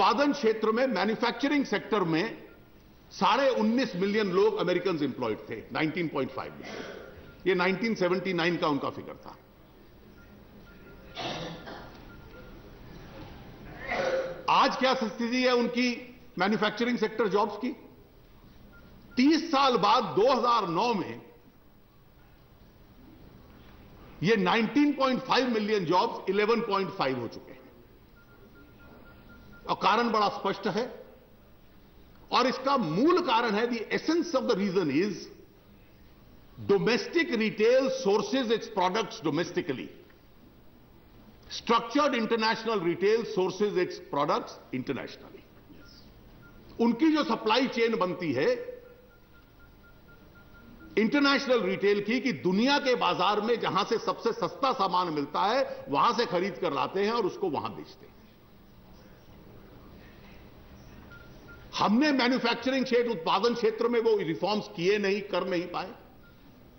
उत्पादन क्षेत्र में, मैन्युफैक्चरिंग सेक्टर में 19.5 मिलियन लोग अमेरिकन एम्प्लॉयड थे, 19.5 मिलियन। ये 1979 का उनका फिगर था। आज क्या स्थिति है उनकी मैन्युफैक्चरिंग सेक्टर जॉब्स की? 30 साल बाद 2009 में ये 19.5 मिलियन जॉब्स 11.5 हो चुके हैं। और कारण बड़ा स्पष्ट है, और इसका मूल कारण है, the essence of the reason is domestic retail sources its products domestically, structured international retail sources its products internationally. उनकी जो सप्लाई चेन बनती है इंटरनेशनल रिटेल की, कि दुनिया के बाजार में जहां से सबसे सस्ता सामान मिलता है वहां से खरीद कर लाते हैं और उसको वहां बेचते हैं। हमने मैन्युफैक्चरिंग क्षेत्र, उत्पादन क्षेत्र में वो रिफॉर्म्स किए नहीं, कर नहीं पाए।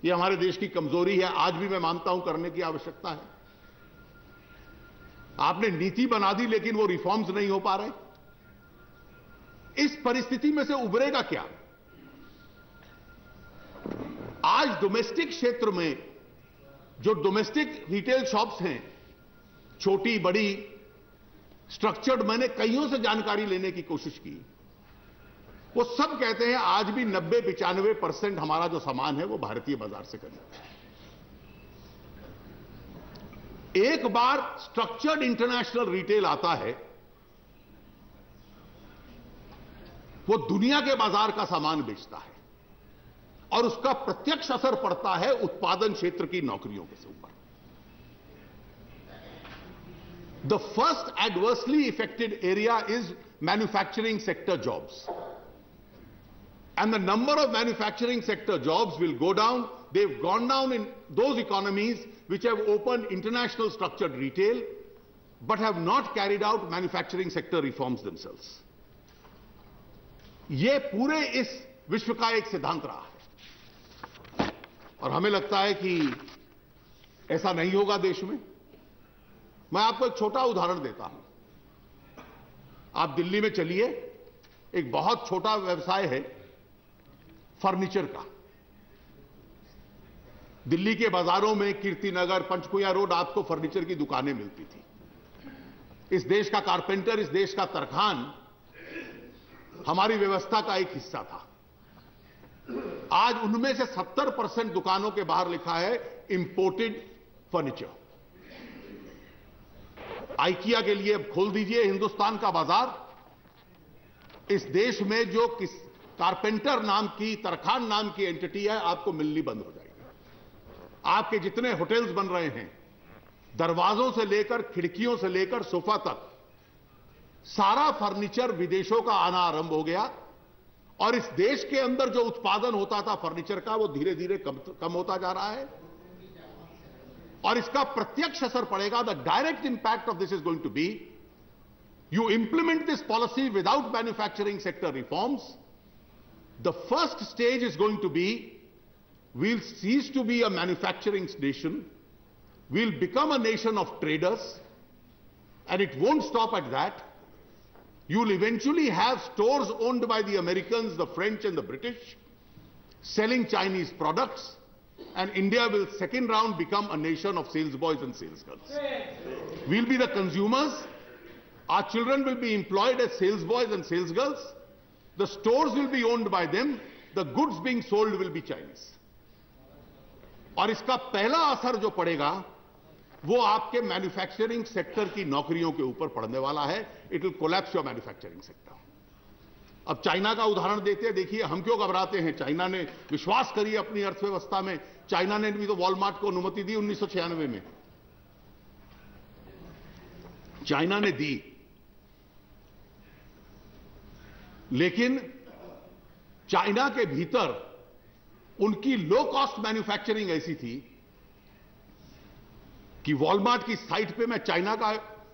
ये हमारे देश की कमजोरी है। आज भी मैं मानता हूं करने की आवश्यकता है। आपने नीति बना दी लेकिन वो रिफॉर्म्स नहीं हो पा रहे। इस परिस्थिति में से उभरेगा क्या? आज डोमेस्टिक क्षेत्र में जो डोमेस्टिक रिटेल शॉप्स हैं, छोटी बड़ी स्ट्रक्चर्ड, मैंने कईयों से जानकारी लेने की कोशिश की। वो सब कहते हैं आज भी 90-95% हमारा जो सामान है वो भारतीय बाजार से खरीदते हैं। एक बार स्ट्रक्चर्ड इंटरनेशनल रिटेल आता है, वो दुनिया के बाजार का सामान बेचता है और उसका प्रत्यक्ष असर पड़ता है उत्पादन क्षेत्र की नौकरियों के ऊपर। The first adversely affected area is manufacturing sector jobs, and the number of manufacturing sector jobs will go down. They've gone down in those economies which have opened international structured retail but have not carried out manufacturing sector reforms themselves. ये पूरे इस विश्व का एक सिद्धांत रहा है और हमें लगता है कि ऐसा नहीं होगा देश में। मैं आपको एक छोटा उदाहरण देता हूं। आप दिल्ली में चलिए, एक बहुत छोटा व्यवसाय है फर्नीचर का। दिल्ली के बाजारों में कीर्तिनगर, पंचकुया रोड आपको फर्नीचर की दुकानें मिलती थी। इस देश का कारपेंटर, इस देश का तरखान हमारी व्यवस्था का एक हिस्सा था। आज उनमें से 70% दुकानों के बाहर लिखा है इंपोर्टेड फर्नीचर। आइकिया के लिए खोल दीजिए हिंदुस्तान का बाजार। इस देश में जो कारपेंटर नाम की, तरखान नाम की एंटिटी है, आपको मिलनी बंद हो जाएगी। आपके जितने होटल्स बन रहे हैं, दरवाजों से लेकर, खिड़कियों से लेकर सोफा तक, सारा फर्नीचर विदेशों का आना आरंभ हो गया और इस देश के अंदर जो उत्पादन होता था फर्नीचर का, वो धीरे धीरे कम होता जा रहा है और इसका प्रत्यक्ष असर पड़ेगा। The direct impact of this is going to be, you implement this policy without manufacturing sector reforms, the first stage is going to be, we'll cease to be a manufacturing nation, we'll become a nation of traders, and it won't stop at that. You'll eventually have stores owned by the Americans, the French and the British selling Chinese products, and India will second round become a nation of sales boys and sales girls. We'll be the consumers, our children will be employed as sales boys and sales girls. The stores will be owned by them. The goods being sold will be Chinese. और इसका पहला असर जो पड़ेगा वो आपके manufacturing sector की नौकरियों के ऊपर पड़ने वाला है। It will collapse your manufacturing sector. अब चाइना का उदाहरण देते हैं। देखिए हम क्यों घबराते हैं। चाइना ने, विश्वास करिए अपनी अर्थव्यवस्था में, चाइना ने भी तो वॉलमार्ट को अनुमति दी 1996 में। चाइना ने दी, लेकिन चाइना के भीतर उनकी लो कॉस्ट मैन्युफैक्चरिंग ऐसी थी कि वॉलमार्ट की साइट पे मैं चाइना का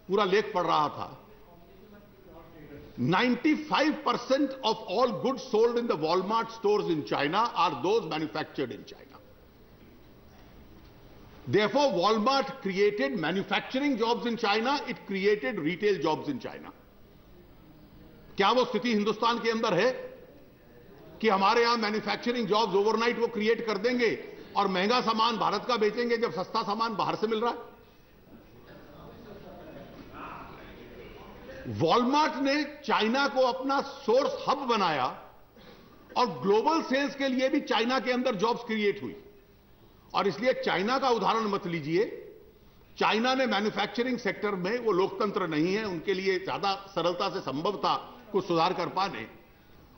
पूरा लेख पढ़ रहा था। 95% of all goods sold in the Walmart stores in China are those manufactured in China. Therefore, Walmart created manufacturing jobs in China, it created retail jobs in China. क्या वो स्थिति हिंदुस्तान के अंदर है कि हमारे यहां मैन्युफैक्चरिंग जॉब्स ओवरनाइट वो क्रिएट कर देंगे और महंगा सामान भारत का बेचेंगे जब सस्ता सामान बाहर से मिल रहा है? वॉलमार्ट ने चाइना को अपना सोर्स हब बनाया और ग्लोबल सेल्स के लिए भी चाइना के अंदर जॉब्स क्रिएट हुई। और इसलिए चाइना का उदाहरण मत लीजिए। चाइना ने मैन्युफैक्चरिंग सेक्टर में, वो लोकतंत्र नहीं है, उनके लिए ज्यादा सरलता से संभव था कुछ सुधार कर पाने,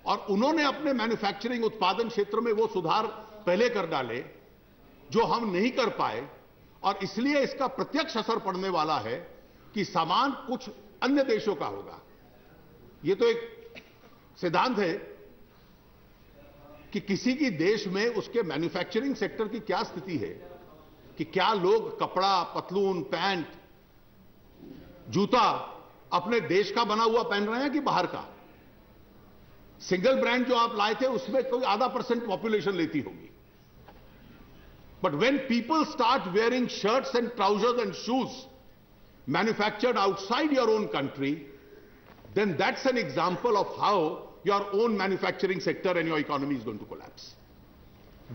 और उन्होंने अपने मैन्युफैक्चरिंग उत्पादन क्षेत्र में वो सुधार पहले कर डाले जो हम नहीं कर पाए। और इसलिए इसका प्रत्यक्ष असर पड़ने वाला है कि सामान कुछ अन्य देशों का होगा। यह तो एक सिद्धांत है कि किसी की देश में उसके मैन्युफैक्चरिंग सेक्टर की क्या स्थिति है, कि क्या लोग कपड़ा, पतलून, पैंट, जूता अपने देश का बना हुआ पहन रहे हैं कि बाहर का। सिंगल ब्रांड जो आप लाए थे उसमें कोई आधा % पॉपुलेशन लेती होगी। But when people start wearing shirts and trousers and shoes manufactured outside your own country, then that's an example of how your own manufacturing sector and your economy is going to collapse.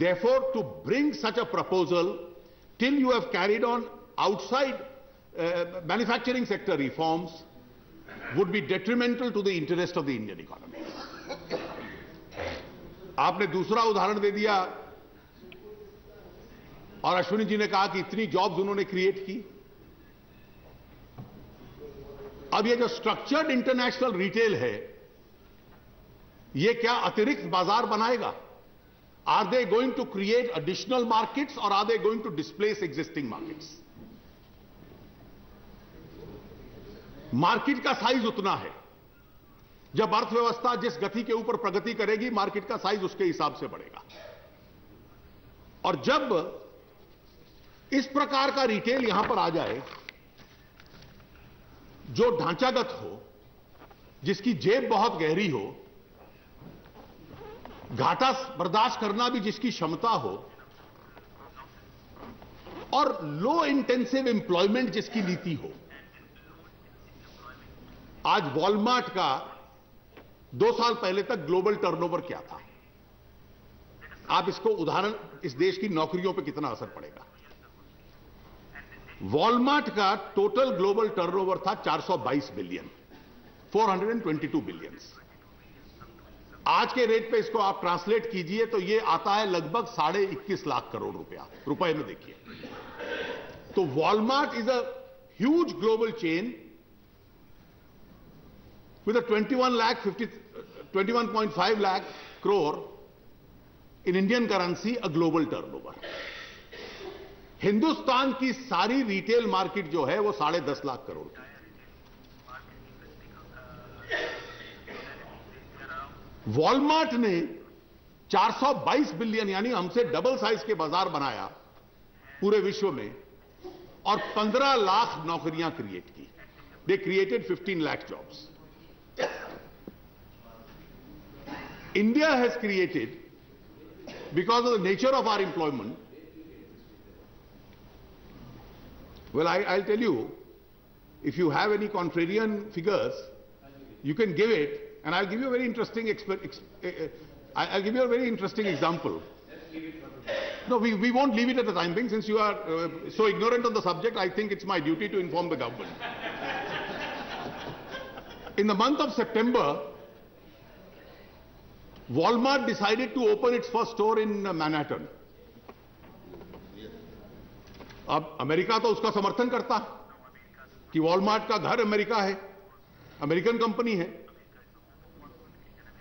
Therefore, to bring such a proposal till you have carried on outside manufacturing sector reforms would be detrimental to the interest of the Indian economy. आपने दूसरा उदाहरण दे दिया और अश्विनी जी ने कहा कि इतनी jobs उन्होंने क्रिएट की। अब ये जो स्ट्रक्चर्ड इंटरनेशनल रिटेल है, ये क्या अतिरिक्त बाजार बनाएगा? Are they going to create additional markets और are they going to displace existing markets? Market का साइज उतना है। जब अर्थव्यवस्था जिस गति के ऊपर प्रगति करेगी, मार्केट का साइज उसके हिसाब से बढ़ेगा। और जब इस प्रकार का रिटेल यहां पर आ जाए जो ढांचागत हो, जिसकी जेब बहुत गहरी हो, घाटा बर्दाश्त करना भी जिसकी क्षमता हो, और लो इंटेंसिव एम्प्लॉयमेंट जिसकी नीति हो। आज वॉलमार्ट का 2 साल पहले तक ग्लोबल टर्नओवर क्या था? आप इसको उदाहरण, इस देश की नौकरियों पर कितना असर पड़ेगा। वॉलमार्ट का टोटल ग्लोबल टर्नओवर था 422 बिलियन, 422 बिलियन। आज के रेट पे इसको आप ट्रांसलेट कीजिए तो ये आता है लगभग 21.5 लाख करोड़ रुपए में। देखिए, तो Walmart is a huge global chain with a 21.5 lakh crore in Indian currency, a global turnover. Hindustan की सारी रिटेल मार्केट जो है वो 10.5 लाख करोड़ की। वॉलमार्ट ने 422 बिलियन यानी हमसे डबल साइज के बाजार बनाया पूरे विश्व में और 15 लाख नौकरियां क्रिएट की। They created 15 lakh jobs. India has created, because of the nature of our employment, well, I'll tell you, if you have any contrarian figures, you can give it, and I'll give you a very interesting I'll give you a very interesting example. No, we won't leave it at the time being. Since you are so ignorant on the subject, I think it's my duty to inform the government. In the month of September, Walmart decided to open its first store in Manhattan. अब America तो उसका समर्थन करता कि Walmart का घर America है, American company है।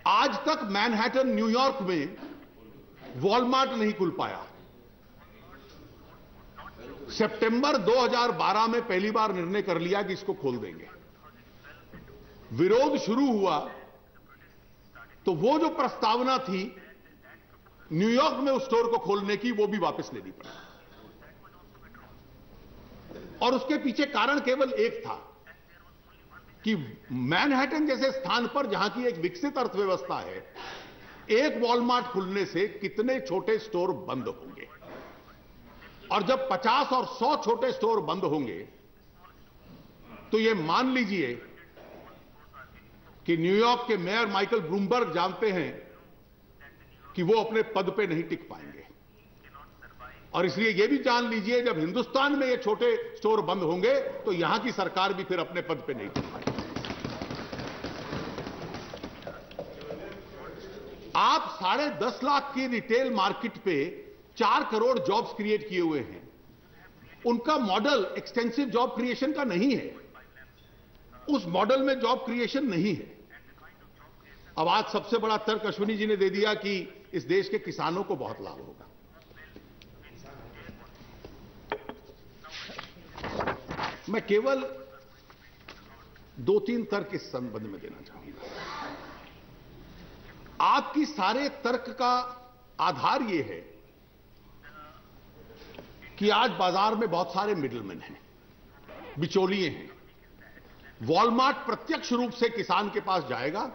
आज तक मैनहट्टन, न्यूयॉर्क में वॉलमार्ट नहीं खुल पाया। सितंबर 2012 में पहली बार निर्णय कर लिया कि इसको खोल देंगे। विरोध शुरू हुआ तो वो जो प्रस्तावना थी न्यूयॉर्क में उस स्टोर को खोलने की, वो भी वापस लेनी पड़ी। और उसके पीछे कारण केवल एक था कि मैनहट्टन जैसे स्थान पर, जहां की एक विकसित अर्थव्यवस्था है, एक वॉलमार्ट खुलने से कितने छोटे स्टोर बंद होंगे। और जब 50 और 100 छोटे स्टोर बंद होंगे तो यह मान लीजिए कि न्यूयॉर्क के मेयर माइकल ब्लूमबर्ग जानते हैं कि वो अपने पद पे नहीं टिक पाएंगे, और इसलिए यह भी जान लीजिए जब हिंदुस्तान में ये छोटे स्टोर बंद होंगे तो यहां की सरकार भी फिर अपने पद पे नहीं टिक पाएगी। आप 10.5 लाख की रिटेल मार्केट पे 4 करोड़ जॉब्स क्रिएट किए हुए हैं। उनका मॉडल एक्सटेंसिव जॉब क्रिएशन का नहीं है, उस मॉडल में जॉब क्रिएशन नहीं है। अब आज सबसे बड़ा तर्क अश्विनी जी ने दे दिया कि इस देश के किसानों को बहुत लाभ होगा। मैं केवल 2-3 तर्क इस संबंध में देना चाहूंगा। आपकी सारे तर्क का आधार यह है कि आज बाजार में बहुत सारे मिडलमैन हैं, बिचौलिए हैं। वॉलमार्ट प्रत्यक्ष रूप से किसान के पास जाएगा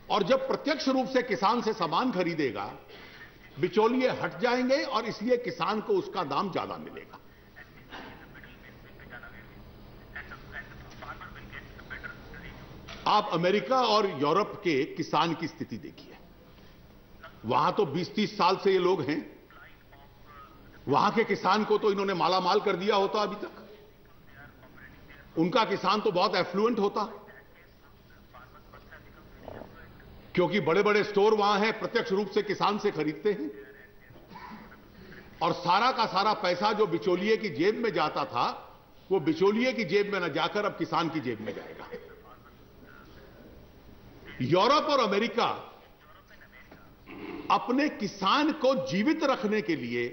और जब प्रत्यक्ष रूप से किसान से सामान खरीदेगा, बिचौलिए हट जाएंगे और इसलिए किसान को उसका दाम ज्यादा मिलेगा। आप अमेरिका और यूरोप के किसान की स्थिति देखिए। वहां तो 20-30 साल से ये लोग हैं। वहां के किसान को तो इन्होंने मालामाल कर दिया होता अभी तक। उनका किसान तो बहुत एफ्लुएंट होता, क्योंकि बड़े बड़े स्टोर वहां हैं, प्रत्यक्ष रूप से किसान से खरीदते हैं, और सारा का सारा पैसा जो बिचौलिए की जेब में जाता था वो बिचौलिए की जेब में न जाकर अब किसान की जेब में जाएगा। यूरोप और अमेरिका अपने किसान को जीवित रखने के लिए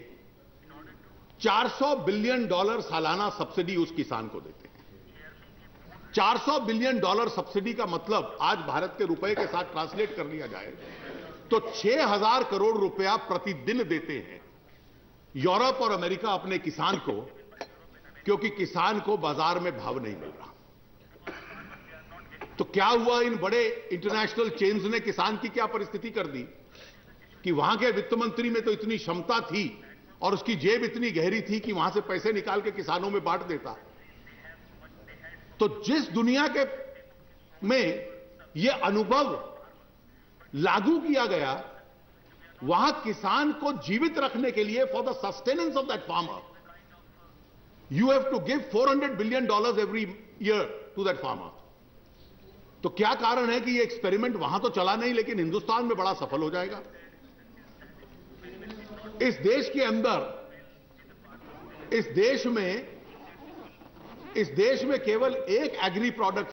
$400 बिलियन सालाना सब्सिडी उस किसान को देते हैं। $400 बिलियन सब्सिडी का मतलब आज भारत के रुपए के साथ ट्रांसलेट कर लिया जाए तो 6,000 करोड़ रुपया प्रतिदिन देते हैं यूरोप और अमेरिका अपने किसान को, क्योंकि किसान को बाजार में भाव नहीं मिल रहा। तो क्या हुआ, इन बड़े इंटरनेशनल चेन्स ने किसान की क्या परिस्थिति कर दी कि वहां के वित्त मंत्री में तो इतनी क्षमता थी और उसकी जेब इतनी गहरी थी कि वहां से पैसे निकाल के किसानों में बांट देता। तो जिस दुनिया के में यह अनुभव लागू किया गया, वहां किसान को जीवित रखने के लिए for the sustenance of that farmer you have to give $400 billion every year to that farmer. तो क्या कारण है कि ये एक्सपेरिमेंट वहां तो चला नहीं लेकिन हिंदुस्तान में बड़ा सफल हो जाएगा। इस देश के अंदर, इस देश में केवल एक एग्री प्रोडक्ट